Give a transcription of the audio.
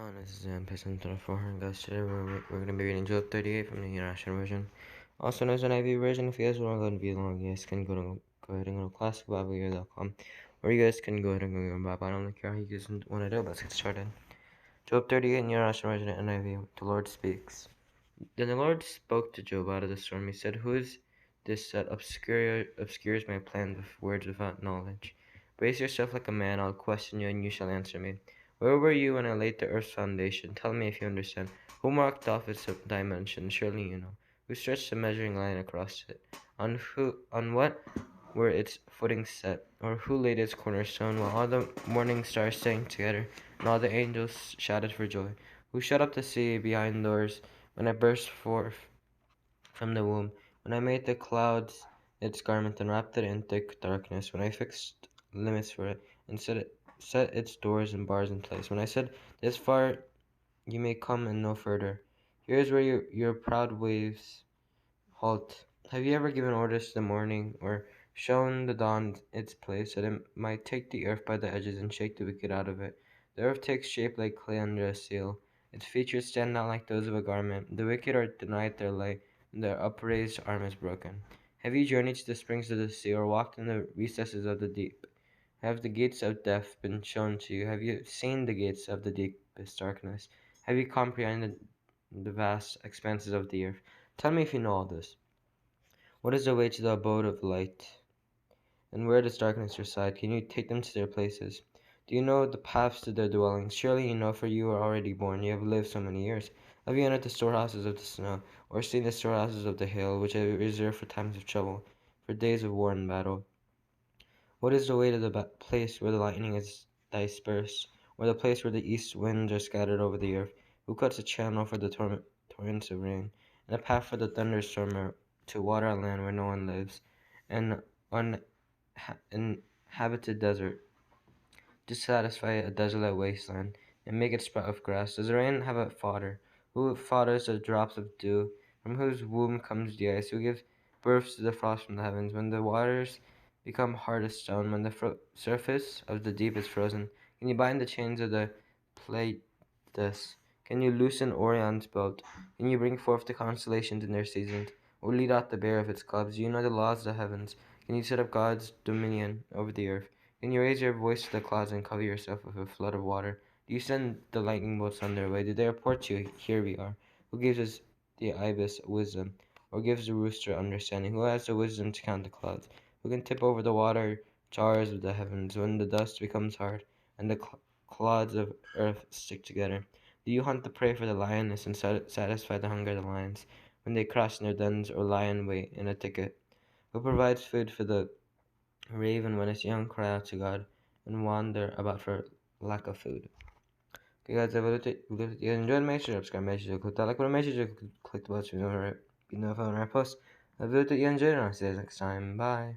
This is Peasant 24, and guys, today we're going to be reading Job 38 from the International Version, also known as an IV version. If you guys want to go and view along, you guys can go ahead and go to classicbibleyear.com, or you guys can go ahead and go to your Bible. I don't care how you guys want to do it, let's get started. Job 38 in the International Version and NIV. The Lord speaks. Then the Lord spoke to Job out of the storm. He said, "Who is this that obscures my plan with words without knowledge? Brace yourself like a man, I'll question you, and you shall answer me. Where were you when I laid the earth's foundation? Tell me if you understand. Who marked off its dimensions? Surely you know. Who stretched the measuring line across it? On what were its footings set? Or who laid its cornerstone, while all the morning stars sang together, and all the angels shouted for joy? Who shut up the sea behind doors, when I burst forth from the womb, when I made the clouds its garment and wrapped it in thick darkness, when I fixed limits for it and set its doors and bars in place, when I said, this far you may come and no further. Here is where your proud waves halt. Have you ever given orders to the morning, or shown the dawn its place, that it might take the earth by the edges and shake the wicked out of it? The earth takes shape like clay under a seal. Its features stand out like those of a garment. The wicked are denied their light, and their upraised arm is broken. Have you journeyed to the springs of the sea, or walked in the recesses of the deep? Have the gates of death been shown to you? Have you seen the gates of the deepest darkness? Have you comprehended the vast expanses of the earth? Tell me if you know all this. What is the way to the abode of light? And where does darkness reside? Can you take them to their places? Do you know the paths to their dwellings? Surely you know, for you are already born. You have lived so many years. Have you entered the storehouses of the snow, or seen the storehouses of the hail, which I reserve for times of trouble, for days of war and battle? What is the way to the place where the lightning is dispersed, or the place where the east winds are scattered over the earth? Who cuts a channel for the torrents of rain, and a path for the thunderstorm, to water a land where no one lives, an uninhabited desert, to satisfy a desolate wasteland, and make it sprout with grass? Does the rain have a fodder? Who fathers the drops of dew? From whose womb comes the ice? Who gives birth to the frost from the heavens? When the waters become hard as stone, when the surface of the deep is frozen, can you bind the chains of the Pleiades? Can you loosen Orion's belt? Can you bring forth the constellations in their seasons, or lead out the bear of its cubs? Do you know the laws of the heavens? Can you set up God's dominion over the earth? Can you raise your voice to the clouds and cover yourself with a flood of water? Do you send the lightning bolts on their way? Do they report to you, here we are? Who gives us the ibis wisdom, or gives the rooster understanding? Who has the wisdom to count the clouds? Who can tip over the water jars of the heavens, when the dust becomes hard and the clods of earth stick together? Do you hunt the prey for the lioness and satisfy the hunger of the lions, when they crouch in their dens or lie in wait in a thicket? Who provides food for the raven when its young cry out to God and wander about for lack of food? Okay, guys, if you enjoyed, make sure to subscribe, make sure to click that like button, make sure to click the bell to be notified when I post a video that you enjoyed, and I'll see you guys next time. Bye.